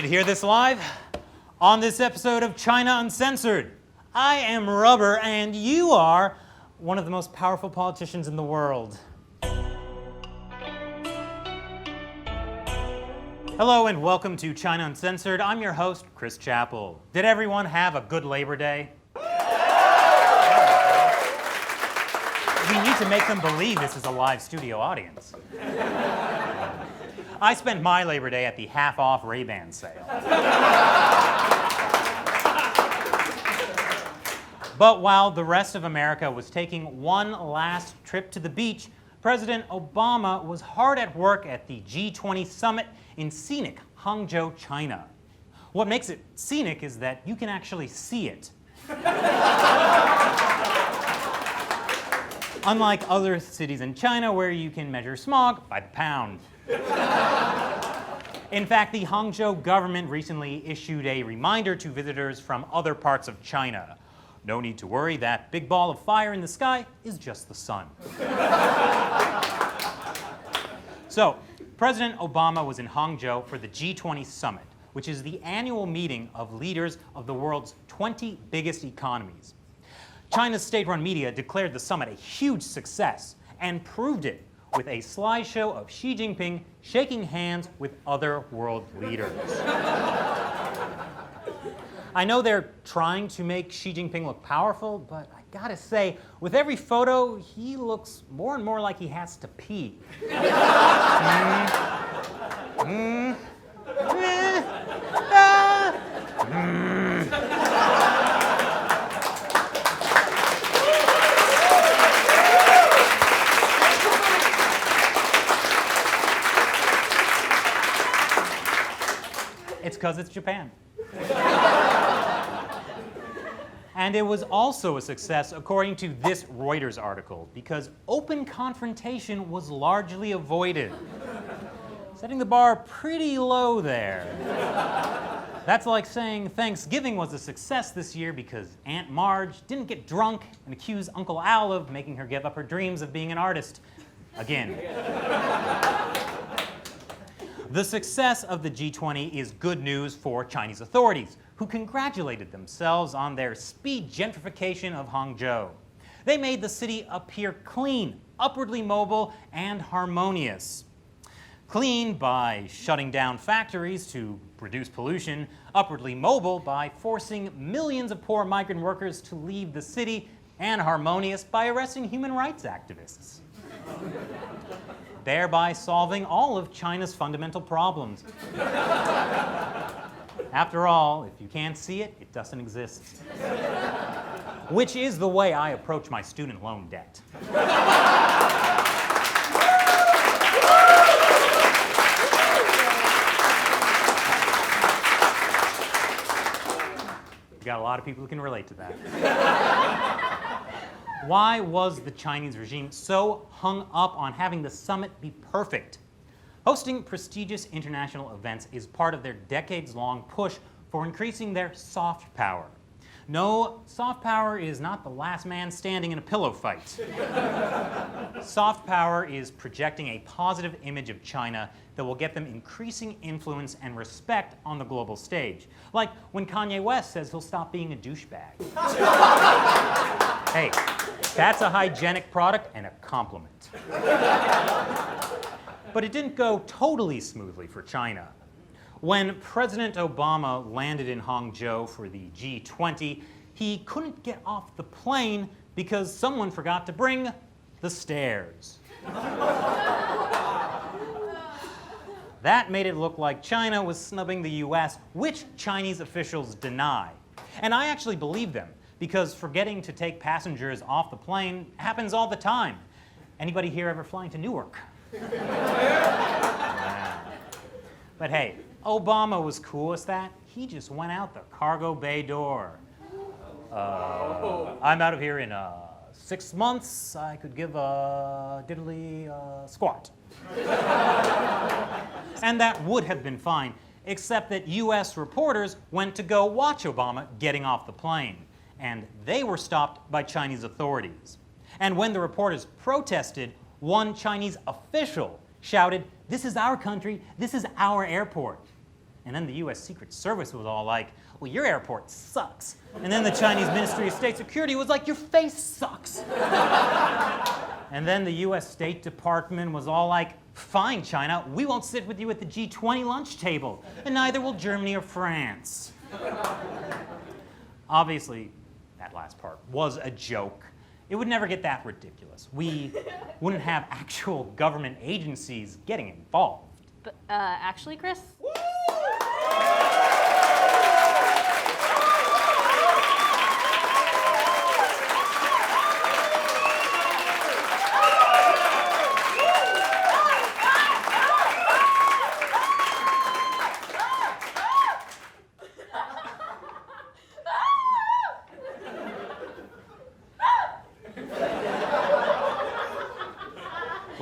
to hear this live? On this episode of China Uncensored, I am Rubber and you are one of the most powerful politicians in the world. Hello and welcome to China Uncensored. I'm your host, Chris Chappell. Did everyone have a good Labor Day? We need to make them believe this is a live studio audience. I spent my Labor Day at the half-off Ray-Ban sale. But while the rest of America was taking one last trip to the beach, President Obama was hard at work at the G-20 summit in scenic Hangzhou, China. What makes it scenic is that you can actually see it. Unlike other cities in China where you can measure smog by the pound. In fact, the Hangzhou government recently issued a reminder to visitors from other parts of China. No need to worry, that big ball of fire in the sky is just the sun. So, President Obama was in Hangzhou for the G20 summit, which is the annual meeting of leaders of the world's 20 biggest economies. China's state-run media declared the summit a huge success and proved it with a slideshow of Xi Jinping shaking hands with other world leaders. I know they're trying to make Xi Jinping look powerful, but I gotta say, with every photo, he looks more and more like he has to pee. It's because it's Japan. And it was also a success according to this Reuters article because open confrontation was largely avoided. Setting the bar pretty low there. That's like saying Thanksgiving was a success this year because Aunt Marge didn't get drunk and accuse Uncle Al of making her give up her dreams of being an artist. Again. The success of the G20 is good news for Chinese authorities, who congratulated themselves on their speed gentrification of Hangzhou. They made the city appear clean, upwardly mobile, and harmonious. Clean by shutting down factories to reduce pollution, upwardly mobile by forcing millions of poor migrant workers to leave the city, and harmonious by arresting human rights activists. Thereby solving all of China's fundamental problems. After all, if you can't see it, it doesn't exist. Which is the way I approach my student loan debt. We got a lot of people who can relate to that. Why was the Chinese regime so hung up on having the summit be perfect? Hosting prestigious international events is part of their decades-long push for increasing their soft power. No, soft power is not the last man standing in a pillow fight. Soft power is projecting a positive image of China that will get them increasing influence and respect on the global stage. Like when Kanye West says he'll stop being a douchebag. Hey, that's a hygienic product and a compliment. But it didn't go totally smoothly for China. When President Obama landed in Hangzhou for the G20, he couldn't get off the plane because someone forgot to bring the stairs. That made it look like China was snubbing the US, which Chinese officials deny. And I actually believe them, because forgetting to take passengers off the plane happens all the time. Anybody here ever flying to Newark? Yeah. But hey, Obama was cool as that. He just went out the cargo bay door. I'm out of here in 6 months. I could give a diddly squat. And that would have been fine, except that US reporters went to go watch Obama getting off the plane. And they were stopped by Chinese authorities. And when the reporters protested, one Chinese official shouted, "This is our country, this is our airport." And then the US Secret Service was all like, well, your airport sucks. And then the Chinese Ministry of State Security was like, your face sucks. And then the US State Department was all like, fine, China, we won't sit with you at the G-20 lunch table, and neither will Germany or France. Obviously, that last part was a joke. It would never get that ridiculous. We wouldn't have actual government agencies getting involved. But, actually, Chris?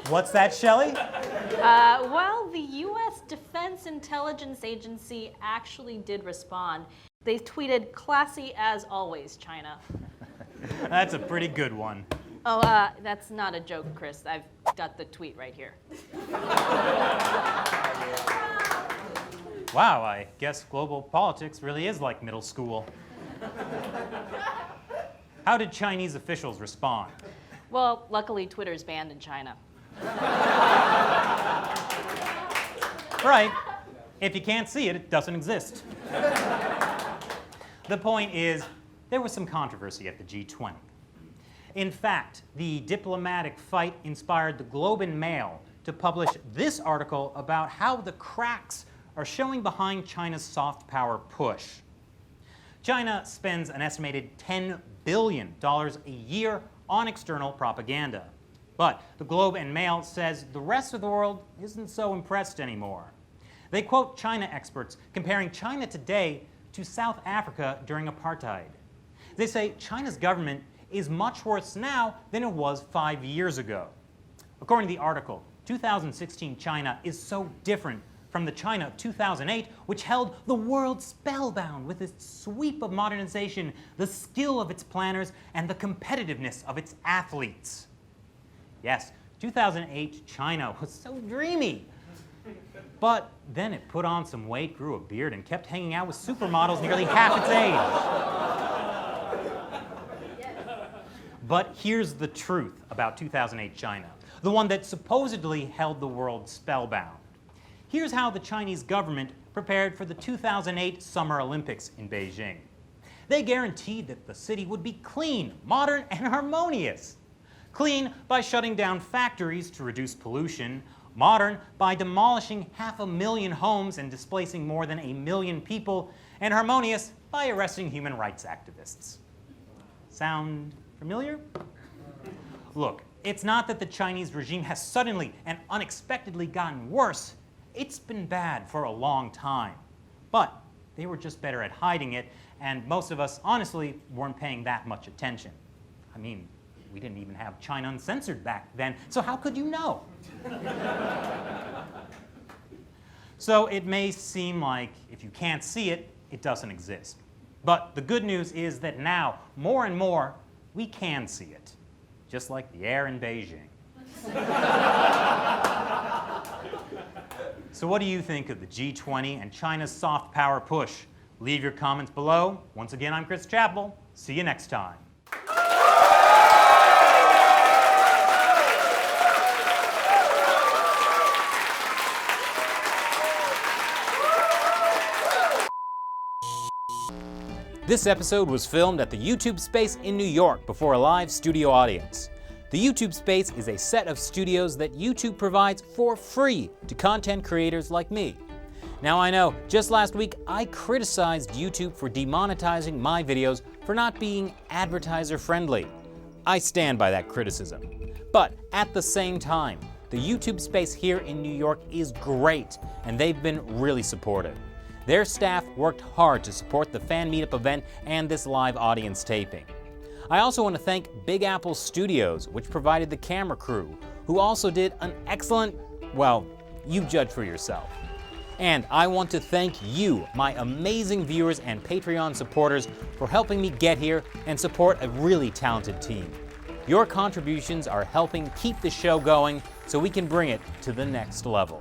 What's that, Shelley? Well, the U.S. Defense Intelligence Agency actually did respond. They tweeted, "Classy as always, China." That's a pretty good one. Oh, that's not a joke, Chris. I've got the tweet right here. Wow, I guess global politics really is like middle school. How did Chinese officials respond? Well, luckily, Twitter's banned in China. Right. If you can't see it, it doesn't exist. The point is, there was some controversy at the G20. In fact, the diplomatic fight inspired the Globe and Mail to publish this article about how the cracks are showing behind China's soft power push. China spends an estimated $10 billion a year on external propaganda. But the Globe and Mail says the rest of the world isn't so impressed anymore. They quote China experts comparing China today to South Africa during apartheid. They say China's government is much worse now than it was 5 years ago. According to the article, 2016 China is so different from the China of 2008, which held the world spellbound with its sweep of modernization, the skill of its planners, and the competitiveness of its athletes. Yes, 2008 China was so dreamy. But then it put on some weight, grew a beard, and kept hanging out with supermodels nearly half its age. But here's the truth about 2008 China, the one that supposedly held the world spellbound. Here's how the Chinese government prepared for the 2008 Summer Olympics in Beijing. They guaranteed that the city would be clean, modern, and harmonious. Clean by shutting down factories to reduce pollution, modern by demolishing 500,000 homes and displacing more than 1 million people, and harmonious by arresting human rights activists. Sound familiar? Look, it's not that the Chinese regime has suddenly and unexpectedly gotten worse. It's been bad for a long time. But they were just better at hiding it, and most of us, honestly, weren't paying that much attention. I mean, we didn't even have China Uncensored back then, so how could you know? So it may seem like if you can't see it, it doesn't exist. But the good news is that now, more and more, we can see it, just like the air in Beijing. So what do you think of the G20 and China's soft power push? Leave your comments below. Once again, I'm Chris Chappell. See you next time. This episode was filmed at the YouTube Space in New York before a live studio audience. The YouTube Space is a set of studios that YouTube provides for free to content creators like me. Now I know, just last week I criticized YouTube for demonetizing my videos for not being advertiser friendly. I stand by that criticism. But at the same time, the YouTube Space here in New York is great, and they've been really supportive. Their staff worked hard to support the fan meetup event and this live audience taping. I also want to thank Big Apple Studios, which provided the camera crew, who also did an excellent, well, you judge for yourself. And I want to thank you, my amazing viewers and Patreon supporters, for helping me get here and support a really talented team. Your contributions are helping keep the show going so we can bring it to the next level.